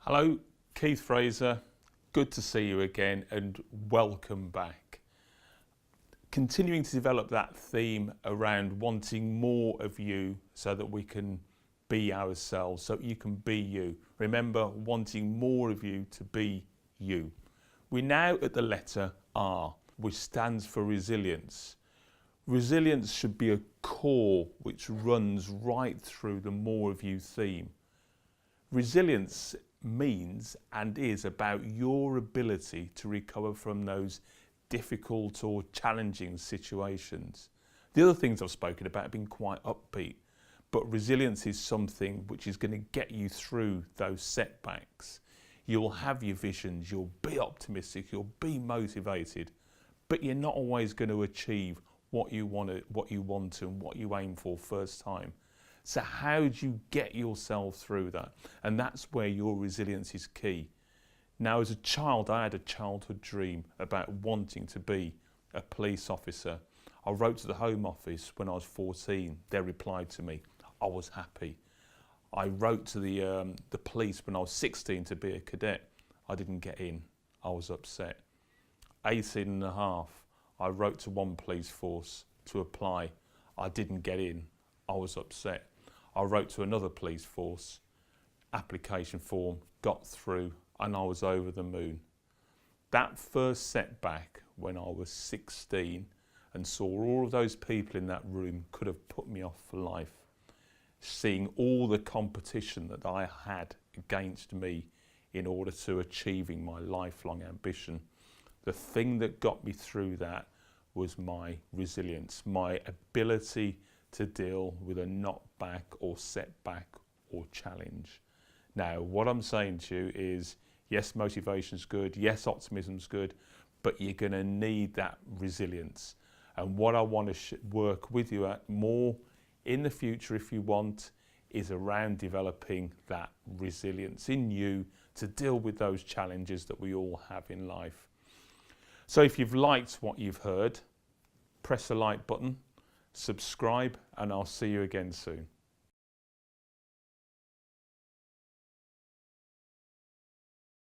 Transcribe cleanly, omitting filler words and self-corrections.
Hello, Keith Fraser. Good to see you again and welcome back. Continuing to develop that theme around wanting more of you so that we can be ourselves, so you can be you. Remember, wanting more of you to be you. We're now at the letter R, which stands for resilience. Resilience should be a core which runs right through the more of you theme. Resilience means and is about your ability to recover from those difficult or challenging situations. The other things I've spoken about have been quite upbeat, but resilience is something which is going to get you through those setbacks. You'll have your visions, you'll be optimistic, you'll be motivated, but you're not always going to achieve what you want and what you aim for first time. So how do you get yourself through that? And that's where your resilience is key. Now, as a child, I had a childhood dream about wanting to be a police officer. I wrote to the Home Office when I was 14. They replied to me. I was happy. I wrote to the police when I was 16 to be a cadet. I didn't get in. I was upset. 18 and a half, I wrote to one police force to apply. I didn't get in. I was upset. I wrote to another police force, application form, got through, and I was over the moon. That first setback when I was 16 and saw all of those people in that room could have put me off for life. Seeing all the competition that I had against me in order to achieving my lifelong ambition. The thing that got me through that was my resilience, my ability to deal with a knockback or setback or challenge. Now, what I'm saying to you is, yes, motivation's good, yes, optimism's good, but you're going to need that resilience. And what I want to work with you at more in the future, if you want, is around developing that resilience in you to deal with those challenges that we all have in life. So if you've liked what you've heard, press the like button, subscribe, and I'll see you again soon.